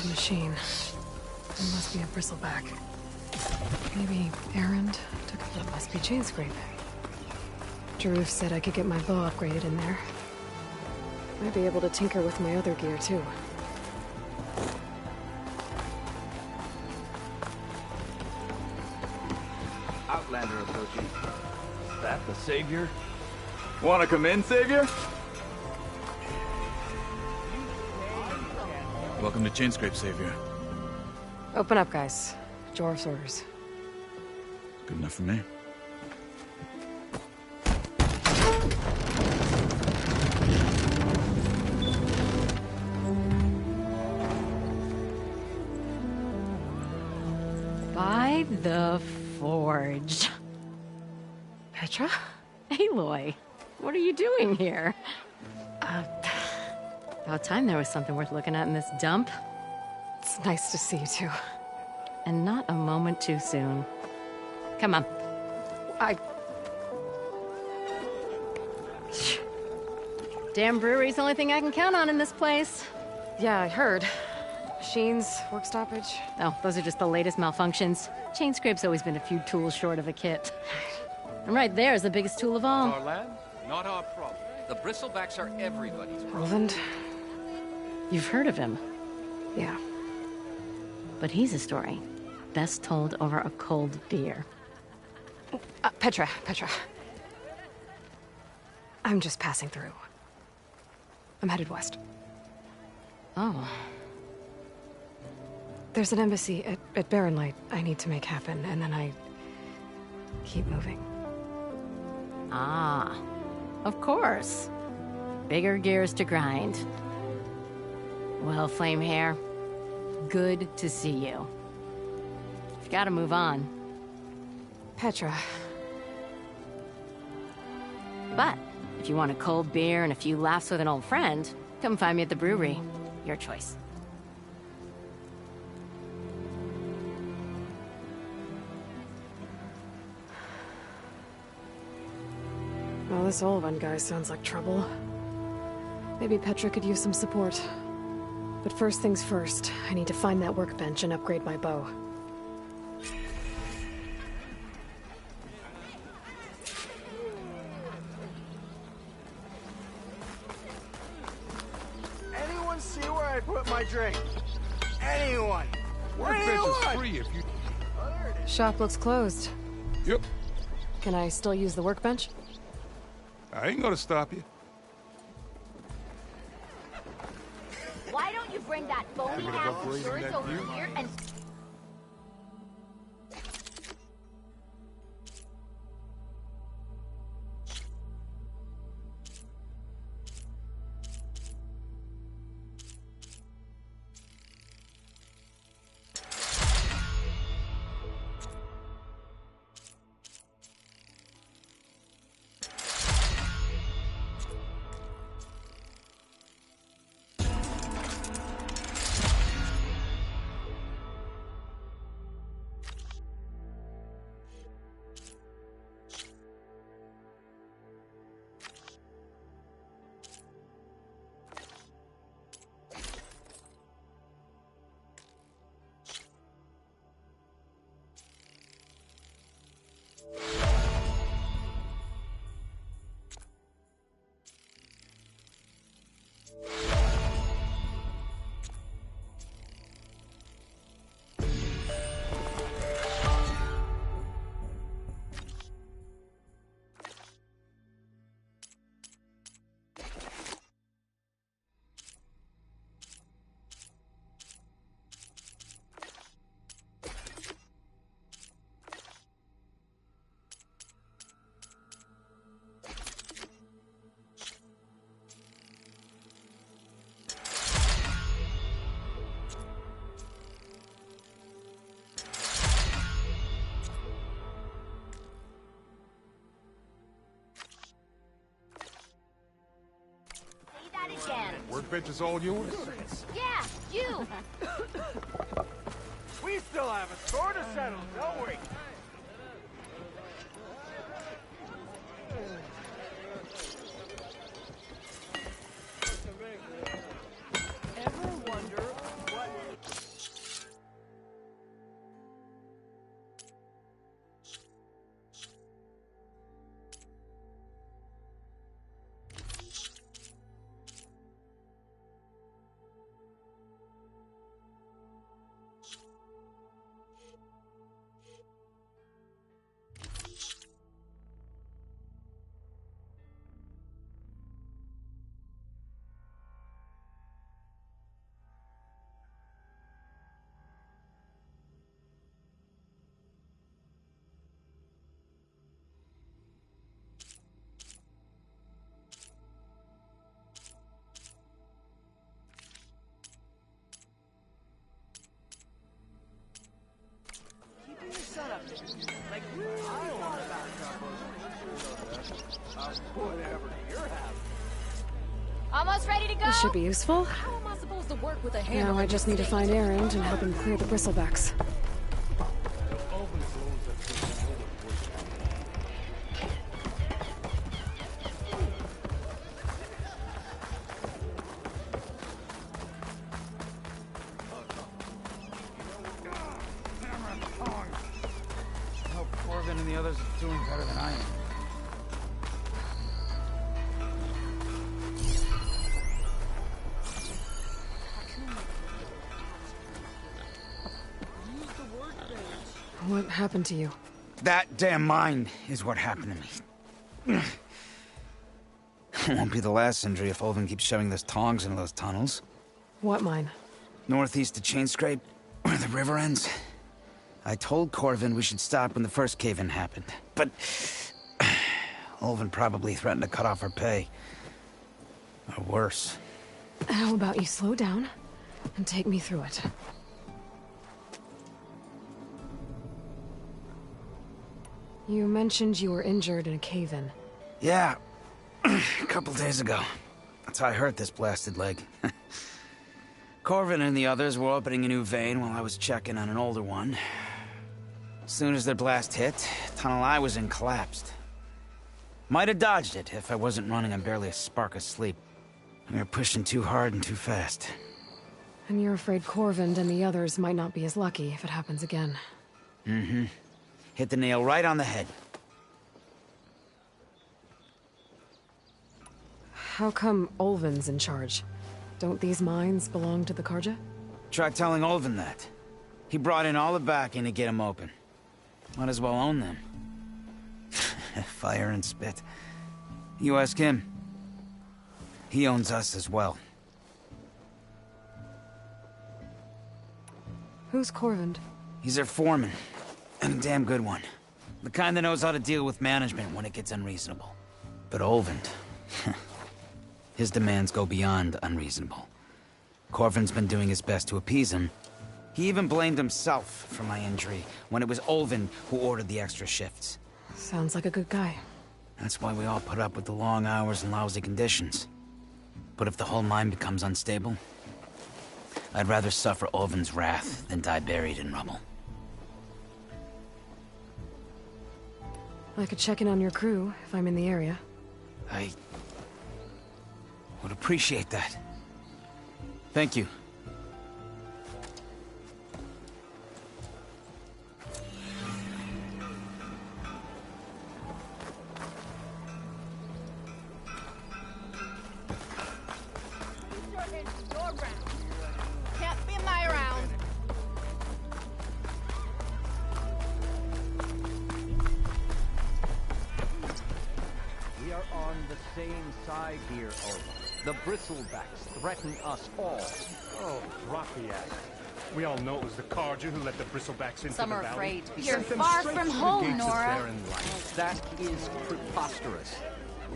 dead machine. It must be a bristleback. Maybe errand took a look. Must be chain scraping. Drew said I could get my bow upgraded in there. Might be able to tinker with my other gear, too. Outlander approaching. Is that the Savior? Wanna come in, Savior? Welcome to Chainscrape, Savior. Open up, guys. Jorv's orders. Good enough for me. By the Forge. Petra? Aloy, what are you doing here? About time there was something worth looking at in this dump. It's nice to see you, too. And not a moment too soon. Come on. Damn brewery's the only thing I can count on in this place. Yeah, I heard. Machines, work stoppage. Oh, those are just the latest malfunctions. Chainscrape's always been a few tools short of a kit. And right there's the biggest tool of all. Our land, not our problem. The bristlebacks are everybody's problem. Roland? You've heard of him, Yeah. but he's a story best told over a cold beer. Petra. I'm just passing through. I'm headed west. Oh, There's an embassy at Barren Light I need to make happen, and then I keep moving. ah, of course. Bigger gears to grind. Well, Flamehair, good to see you. You've got to move on. Petra. But if you want a cold beer and a few laughs with an old friend, come find me at the brewery. Your choice. Well, this Olvan guy sounds like trouble. Maybe Petra could use some support. But first things first, I need to find that workbench and upgrade my bow. Anyone see where I put my drink? Anyone? Workbench is free if you... Shop looks closed. Yep. Can I still use the workbench? I ain't gonna stop you. Why don't you bring that phony Ever ass upgrading yours that over view? here and... Again. Workbench is all yours? Yeah, you! We still have a score to settle, don't we? Ever wonder what... This should be useful. How am I supposed to work with a hammer? Now I just need to find Erend and help him clear the bristlebacks. I hope Corvin and the others are doing better than I am. What happened to you? That damn mine is what happened to me. It won't be the last injury if Ulvin keeps shoving those tongs into those tunnels. What mine? Northeast of Chainscrape, where the river ends. I told Corvin we should stop when the first cave-in happened, but Ulvin probably threatened to cut off our pay. Or worse. How about you slow down and take me through it? You mentioned you were injured in a cave-in. Yeah, a couple days ago. That's how I hurt this blasted leg. Corvin and the others were opening a new vein while I was checking on an older one. As soon as their blast hit, the tunnel I was in collapsed. Might have dodged it if I wasn't running on barely a spark of sleep. We were pushing too hard and too fast. And you're afraid Corvin and the others might not be as lucky if it happens again. Mm-hmm. Hit the nail right on the head. How come Ulvin's in charge? Don't these mines belong to the Karja? Try telling Ulvin that. He brought in all the backing to get them open. Might as well own them. Fire and spit. You ask him. He owns us as well. Who's Corvin? He's their foreman. And a damn good one. The kind that knows how to deal with management when it gets unreasonable. But Ulvin... his demands go beyond unreasonable. Corvin's been doing his best to appease him. He even blamed himself for my injury when it was Ulvin who ordered the extra shifts. Sounds like a good guy. That's why we all put up with the long hours and lousy conditions. But if the whole mine becomes unstable, I'd rather suffer Ulvin's wrath than die buried in rubble. I could check in on your crew if I'm in the area. I would appreciate that. Thank you. Can't be my round. We are on the same side here, Ulvin. The bristlebacks threaten us all. Oh, drop the act. We all know it was the Karja who let the bristlebacks into Some the are valley. afraid to be You're Sent them far straight from through the home, gates of Nora. barren life. That is preposterous.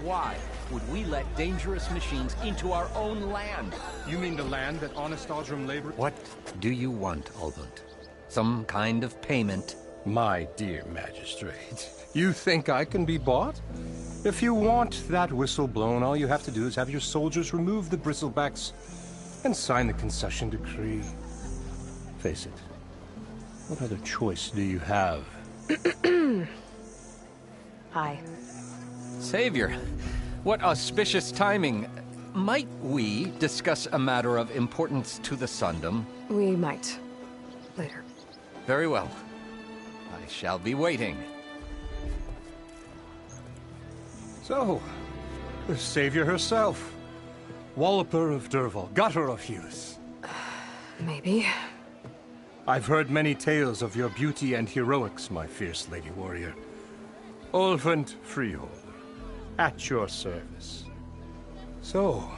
Why would we let dangerous machines into our own land? You mean the land that honest Aldrum labor... What do you want, Ulvund? Some kind of payment? My dear magistrate, you think I can be bought? If you want that whistle blown, all you have to do is have your soldiers remove the bristlebacks and sign the concession decree. Face it, what other choice do you have? Hi. Savior, what auspicious timing. Might we discuss a matter of importance to the Sundom? We might. Later. Very well. I shall be waiting. So, the savior herself. Walloper of Derval, gutter of youth. Maybe. I've heard many tales of your beauty and heroics, my fierce lady warrior. Ulvund Freeholder, at your service. So,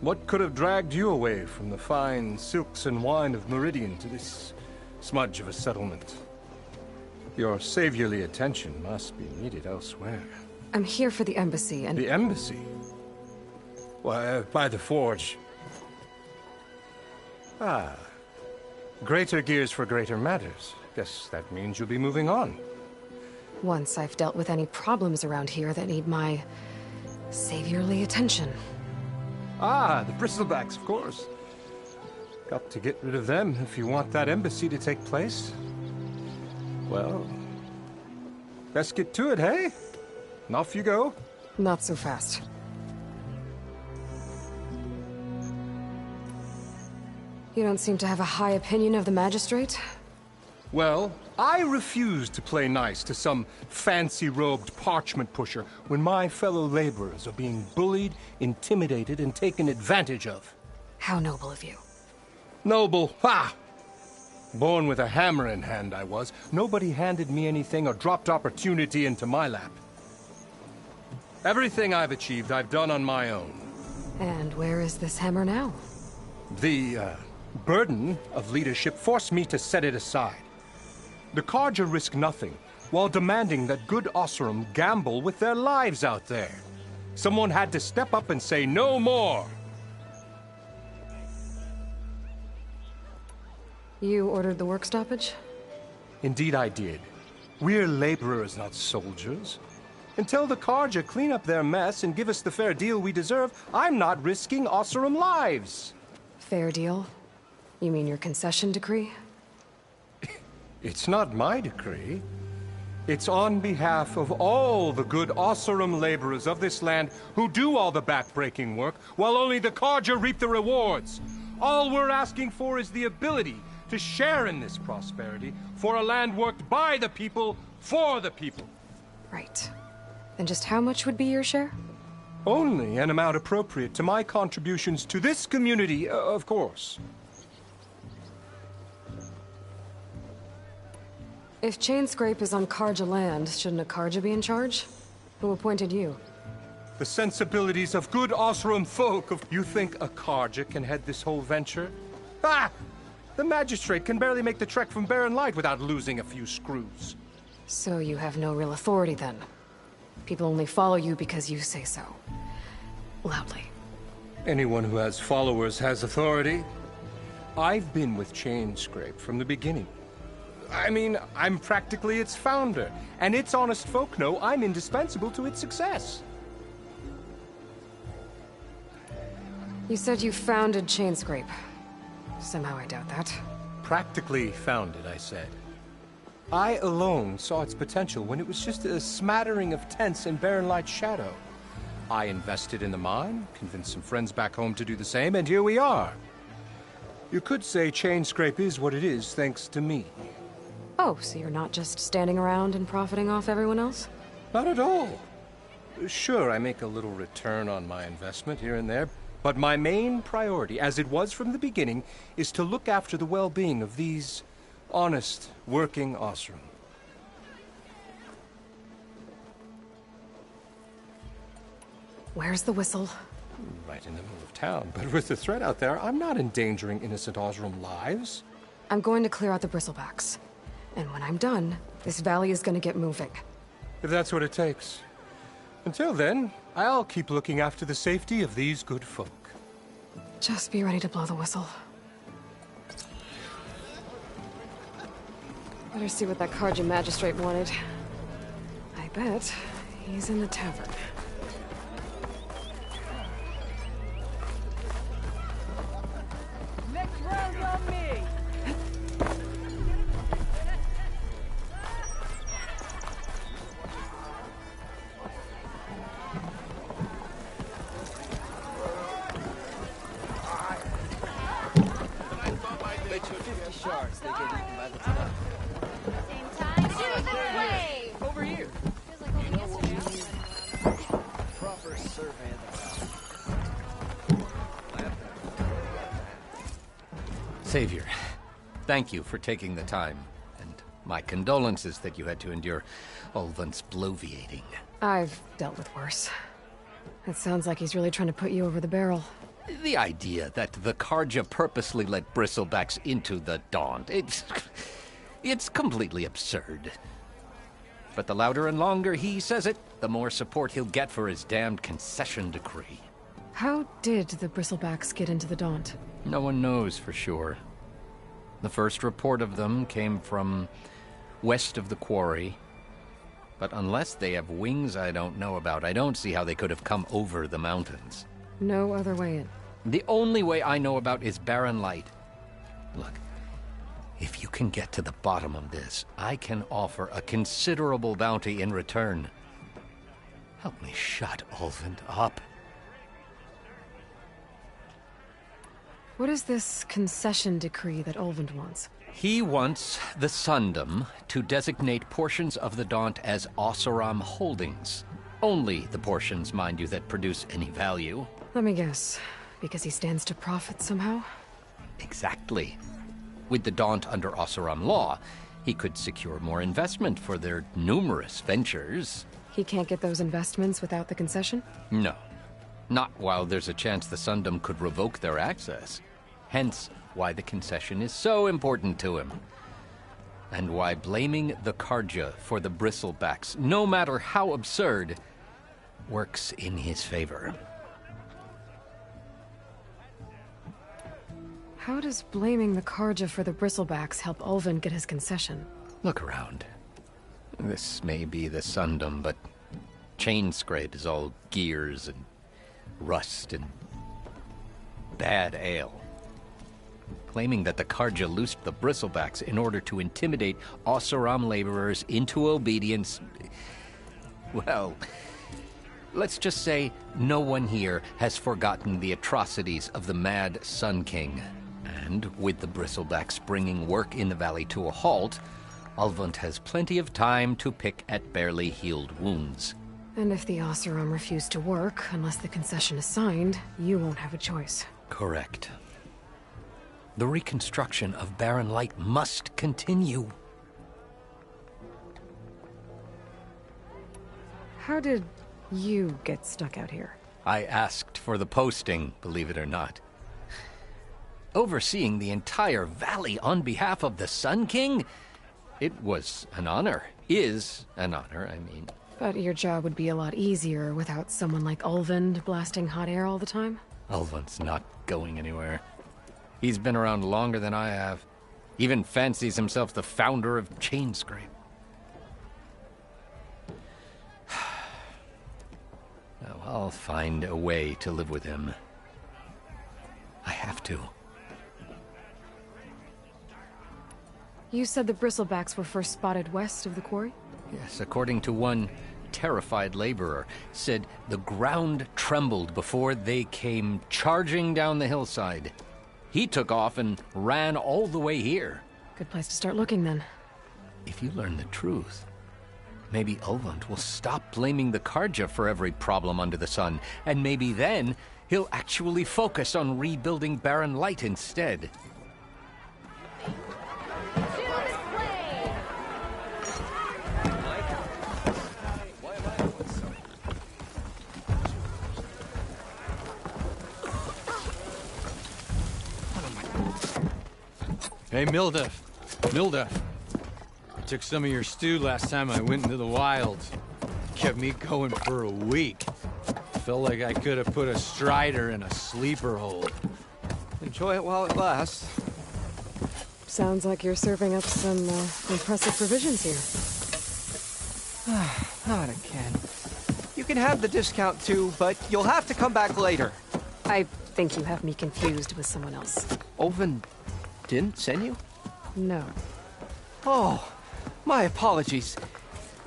what could have dragged you away from the fine silks and wine of Meridian to this smudge of a settlement? Your saviorly attention must be needed elsewhere. I'm here for the embassy and... The embassy? Why, by the forge. Ah. Greater gears for greater matters. Guess that means you'll be moving on. Once I've dealt with any problems around here that need my... saviorly attention. Ah, the bristlebacks, of course. Got to get rid of them if you want that embassy to take place. Well, best get to it, hey? And off you go. Not so fast. You don't seem to have a high opinion of the magistrate? Well, I refuse to play nice to some fancy-robed parchment pusher when my fellow laborers are being bullied, intimidated, and taken advantage of. How noble of you. Noble, ha! Born with a hammer in hand, I was. Nobody handed me anything or dropped opportunity into my lap. Everything I've achieved, I've done on my own. And where is this hammer now? The, burden of leadership forced me to set it aside. The Carja risk nothing, while demanding that good Osseram gamble with their lives out there. Someone had to step up and say no more. You ordered the work stoppage? Indeed I did. We're laborers, not soldiers. Until the Carja clean up their mess and give us the fair deal we deserve, I'm not risking Osseram lives. Fair deal? You mean your concession decree? It's not my decree. It's on behalf of all the good Osseram laborers of this land who do all the back-breaking work, while only the Carja reap the rewards. All we're asking for is the ability to share in this prosperity for a land worked by the people, for the people. Right. Then just how much would be your share? Only an amount appropriate to my contributions to this community, of course. If Chainscrape is on Carja land, shouldn't a Carja be in charge? Who appointed you? The sensibilities of good Osseram folk. You think a Carja can head this whole venture? Ah! The magistrate can barely make the trek from Barren Light without losing a few screws. So you have no real authority then? People only follow you because you say so. Loudly. Anyone who has followers has authority. I've been with Chainscrape from the beginning. I mean, I'm practically its founder, and its honest folk know I'm indispensable to its success. You said you founded Chainscrape. Somehow I doubt that. Practically founded, I said. I alone saw its potential when it was just a smattering of tents in Barren Light's shadow. I invested in the mine, convinced some friends back home to do the same, and here we are. You could say Chainscrape is what it is thanks to me. Oh, so you're not just standing around and profiting off everyone else? Not at all. Sure, I make a little return on my investment here and there, but my main priority, as it was from the beginning, is to look after the well-being of these honest, working Osseram. Where's the whistle? Right in the middle of town, but with the threat out there, I'm not endangering innocent Osseram lives. I'm going to clear out the bristlebacks. And when I'm done, this valley is gonna get moving. If that's what it takes. Until then, I'll keep looking after the safety of these good folk. Just be ready to blow the whistle. Better see what that Carja magistrate wanted. I bet he's in the tavern. Next round on me! Sharks, they get eaten by the ton. Same time, choose way! Over here. Feels like only yesterday. Proper survey Savior, thank you for taking the time, and my condolences that you had to endure Ulvant's bloviating. I've dealt with worse. It sounds like he's really trying to put you over the barrel. The idea that the Carja purposely let bristlebacks into the Daunt, it's completely absurd. But the louder and longer he says it, the more support he'll get for his damned concession decree. How did the bristlebacks get into the Daunt? No one knows for sure. The first report of them came from west of the quarry. But unless they have wings I don't know about, I don't see how they could have come over the mountains. No other way in. The only way I know about is barren light. Look, if you can get to the bottom of this, I can offer a considerable bounty in return. Help me shut Ulvund up. What is this concession decree that Ulvund wants? He wants the Sundom to designate portions of the Daunt as Oseram holdings. Only the portions, mind you, that produce any value. Let me guess. Because he stands to profit somehow? Exactly. With the Daunt under Oseram law, he could secure more investment for their numerous ventures. He can't get those investments without the concession? No. Not while there's a chance the Sundom could revoke their access. Hence, why the concession is so important to him. And why blaming the Karja for the bristlebacks, no matter how absurd, works in his favor. How does blaming the Karja for the bristlebacks help Ulvund get his concession? Look around. This may be the Sundom, but Chainscrape is all gears and rust and bad ale. Claiming that the Karja loosed the bristlebacks in order to intimidate Oseram laborers into obedience. Well, let's just say no one here has forgotten the atrocities of the Mad Sun King. And with the bristlebacks bringing work in the valley to a halt, Ulvund has plenty of time to pick at barely healed wounds. And if the Oseram refuse to work, unless the concession is signed, you won't have a choice. Correct. The reconstruction of barren light must continue. How did you get stuck out here? I asked for the posting, believe it or not. Overseeing the entire valley on behalf of the Sun King? It was an honor. Is an honor, I mean. But your job would be a lot easier without someone like Ulvund blasting hot air all the time? Ulvund's not going anywhere. He's been around longer than I have. Even fancies himself the founder of Chainscrape. Now, I'll find a way to live with him. I have to. You said the bristlebacks were first spotted west of the quarry? Yes, according to one terrified laborer, said the ground trembled before they came charging down the hillside. He took off and ran all the way here. Good place to start looking, then. If you learn the truth, maybe Ulvund will stop blaming the Karja for every problem under the sun, and maybe then he'll actually focus on rebuilding barren light instead. Hey, Mildef. Mildef. I took some of your stew last time I went into the wilds. Kept me going for a week. Felt like I could have put a strider in a sleeper hold. Enjoy it while it lasts. Sounds like you're serving up some impressive provisions here. Not again. You can have the discount too, but you'll have to come back later. I think you have me confused with someone else. Ulvund didn't send you? No. Oh, my apologies.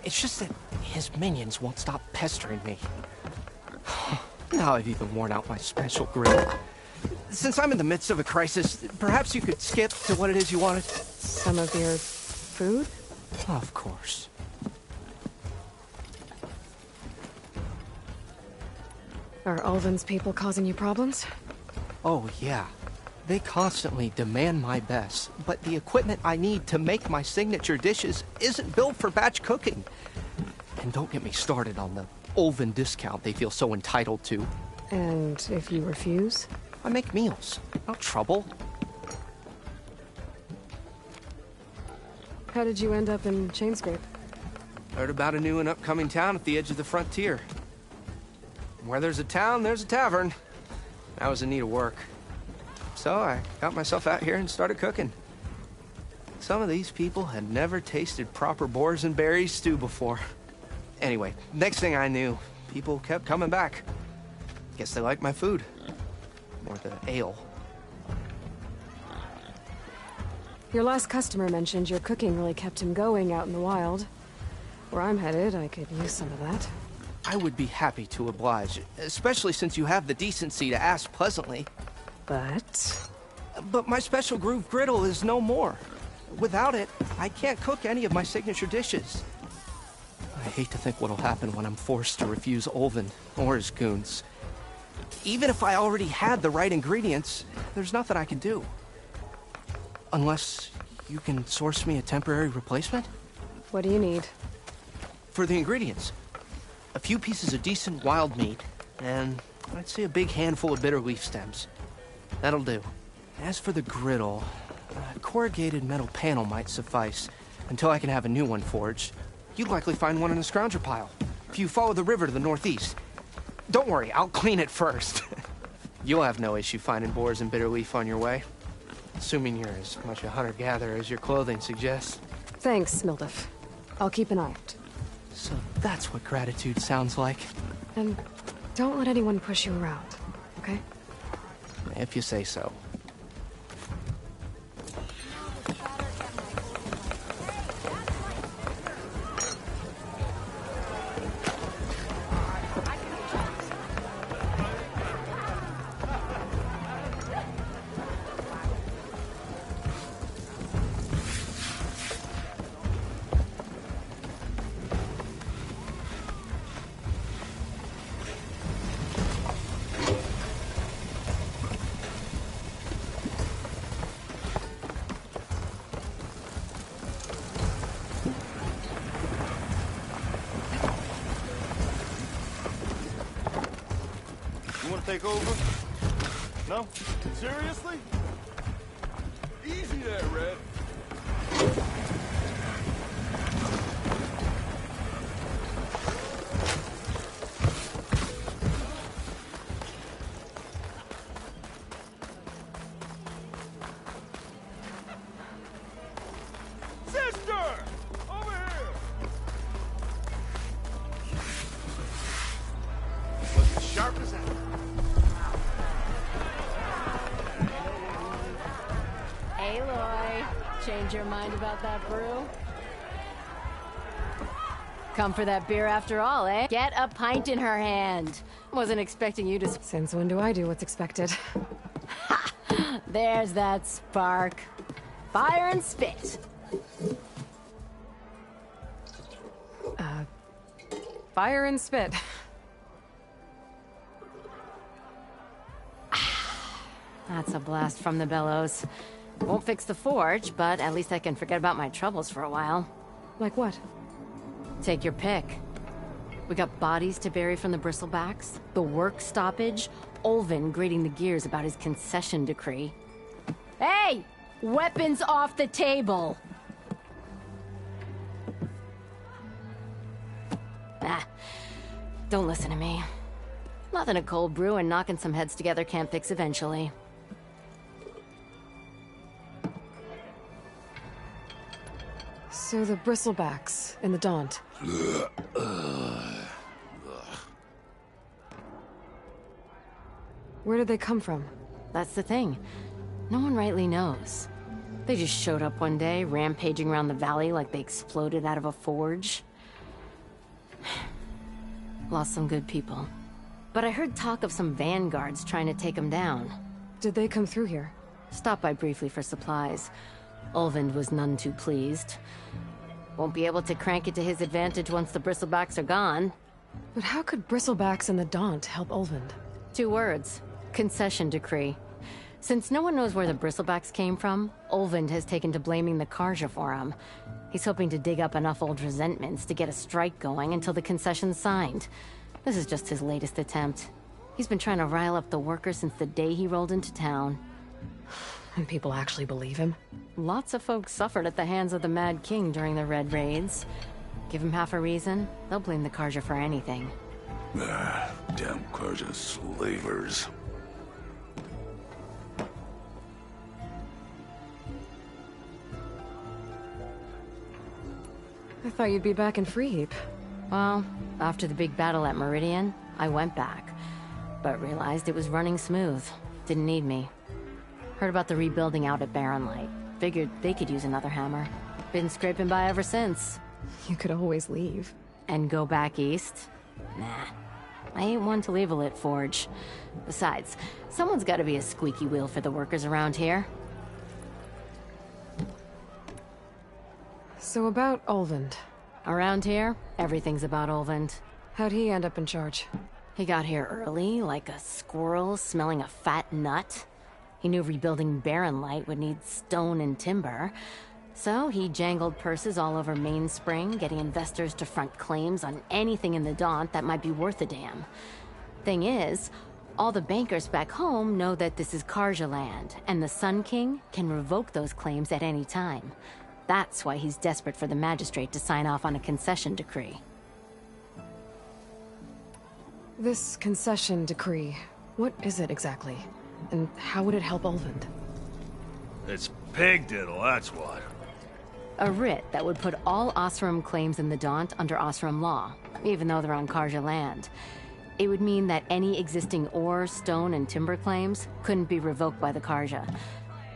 It's just that his minions won't stop pestering me. Now I've even worn out my special grill. Since I'm in the midst of a crisis, perhaps you could skip to what it is you wanted? Some of your food? Of course. Are Ulvund's people causing you problems? Oh, yeah. They constantly demand my best, but the equipment I need to make my signature dishes isn't built for batch cooking. And don't get me started on the Ulvund discount they feel so entitled to. And if you refuse? I make meals. No trouble. How did you end up in Chainscrape? Heard about a new and upcoming town at the edge of the frontier. Where there's a town, there's a tavern. I was in need of work. So I got myself out here and started cooking. Some of these people had never tasted proper boars and berries stew before. Anyway, next thing I knew, people kept coming back. guess they like my food. Or the ale. Your last customer mentioned your cooking really kept him going out in the wild. Where I'm headed, I could use some of that. I would be happy to oblige, especially since you have the decency to ask pleasantly. But my special groove griddle is no more. Without it, I can't cook any of my signature dishes. I hate to think what'll happen when I'm forced to refuse Olvin or his goons. Even if I already had the right ingredients, there's nothing I can do. Unless you can source me a temporary replacement? What do you need? For the ingredients, a few pieces of decent wild meat, and I'd say a big handful of bitter leaf stems. That'll do. As for the griddle, a corrugated metal panel might suffice until I can have a new one forged. You'd likely find one in the scrounger pile, if you follow the river to the northeast. Don't worry, I'll clean it first. You'll have no issue finding boars and bitter leaf on your way. Assuming you're as much a hunter-gatherer as your clothing suggests. Thanks, Mildef. I'll keep an eye out. So that's what gratitude sounds like. And don't let anyone push you around, okay? If you say so. Take over? No? Seriously? Easy there, Red. Sister! Over here! Looking sharp as ever. Aloy, change your mind about that brew? Come for that beer after all, eh? Get a pint in her hand. Wasn't expecting you to... Since when do I do what's expected? Ha! There's that spark. Fire and spit. Fire and spit. That's a blast from the bellows. Won't fix the forge, but at least I can forget about my troubles for a while. Like what? Take your pick. We got bodies to bury from the bristlebacks, the work stoppage, Olvin grating the gears about his concession decree. Hey! Weapons off the table! Ah, don't listen to me. Nothing a cold brew and knocking some heads together can't fix eventually. So the bristlebacks in the Daunt. Where did they come from? That's the thing. No one rightly knows. They just showed up one day, rampaging around the valley like they exploded out of a forge. Lost some good people. But I heard talk of some vanguards trying to take them down. Did they come through here? Stopped by briefly for supplies. Olvind was none too pleased. Won't be able to crank it to his advantage once the bristlebacks are gone. But how could bristlebacks and the Daunt help Olvind? 2 words. Concession decree. Since no one knows where the bristlebacks came from, Olvind has taken to blaming the Karja for him. He's hoping to dig up enough old resentments to get a strike going until the concession's signed. This is just his latest attempt. He's been trying to rile up the workers since the day he rolled into town. And people actually believe him? Lots of folks suffered at the hands of the Mad King during the Red Raids. Give him half a reason, they'll blame the Karja for anything. Damn Karja slavers. I thought you'd be back in Freeheap. Well, after the big battle at Meridian, I went back. but realized it was running smooth. Didn't need me. Heard about the rebuilding out at Barren Light. Figured they could use another hammer. Been scraping by ever since. You could always leave. And go back east? Nah. I ain't one to leave a lit forge. Besides, someone's gotta be a squeaky wheel for the workers around here. So about Ulvund. Around here, everything's about Ulvund. How'd he end up in charge? He got here early, like a squirrel smelling a fat nut. He knew rebuilding Barren Light would need stone and timber. So he jangled purses all over Mainspring, getting investors to front claims on anything in the Daunt that might be worth a damn. Thing is, all the bankers back home know that this is Karja land, and the Sun King can revoke those claims at any time. That's why he's desperate for the magistrate to sign off on a concession decree. This concession decree, what is it exactly? And how would it help Ulvund? It's pig diddle, that's what. A writ that would put all Osram claims in the Daunt under Osram law, even though they're on Karja land. It would mean that any existing ore, stone, and timber claims couldn't be revoked by the Karja.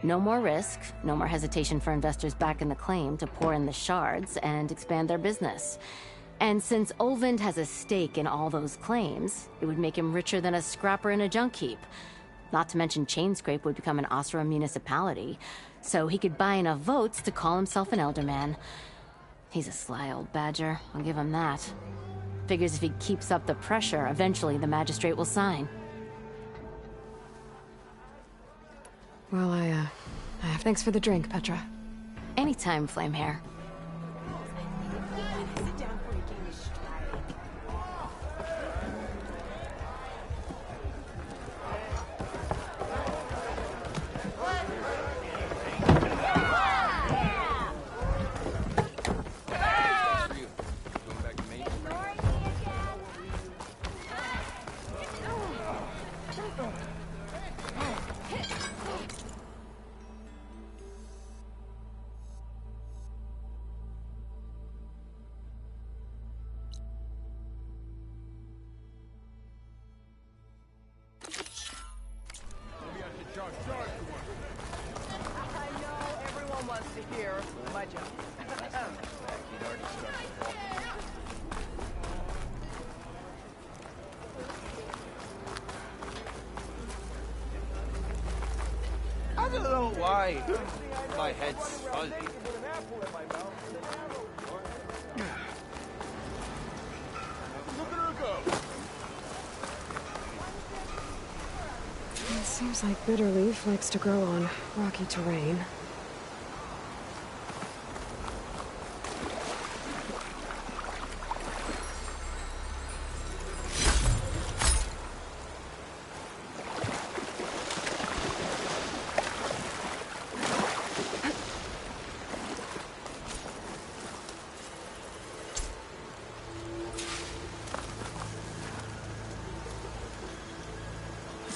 No more risk, no more hesitation for investors back in the claim to pour in the shards and expand their business. And since Ulvund has a stake in all those claims, it would make him richer than a scrapper in a junk heap. Not to mention Chainscrape would become an Osram municipality, so he could buy enough votes to call himself an elderman. He's a sly old badger, I'll give him that. Figures if he keeps up the pressure, eventually the magistrate will sign. Well, thanks for the drink, Petra. Anytime, Flamehair. I don't know why my head's fuzzy. Look at her go. It seems like Bitterleaf likes to grow on rocky terrain.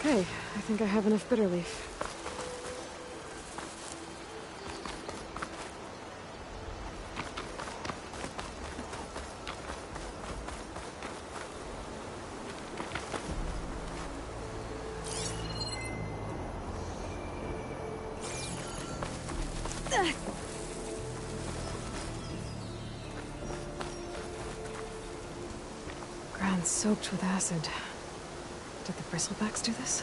Okay, I think I have enough Bitterleaf. Ground soaked with acid. Did the bristlebacks do this?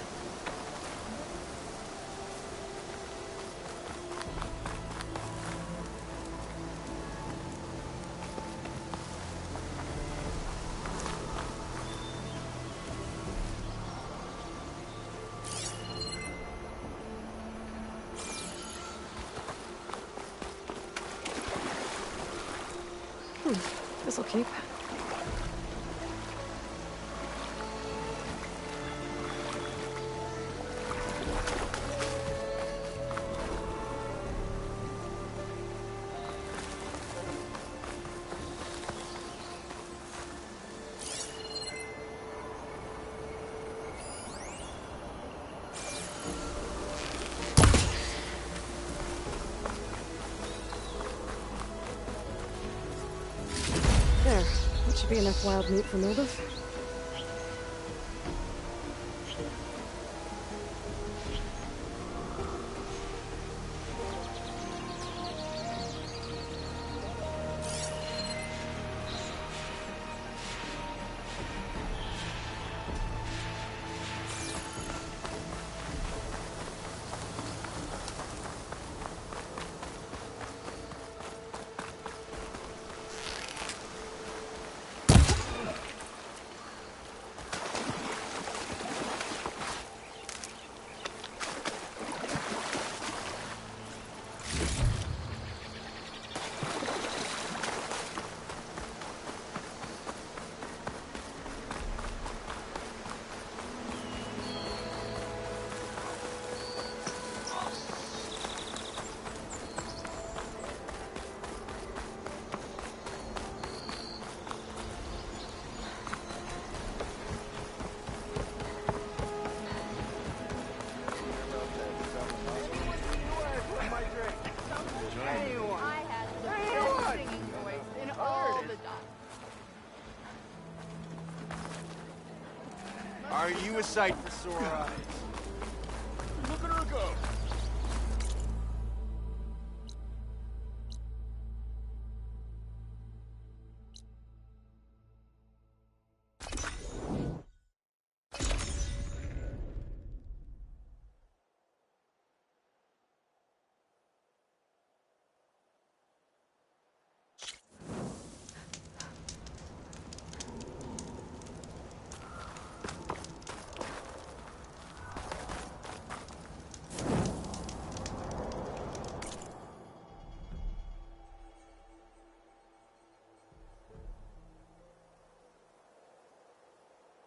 This'll keep. There. That should be enough wild meat for Moldov. I had the best singing voice in all the dots. Are you a sight for sore eyes?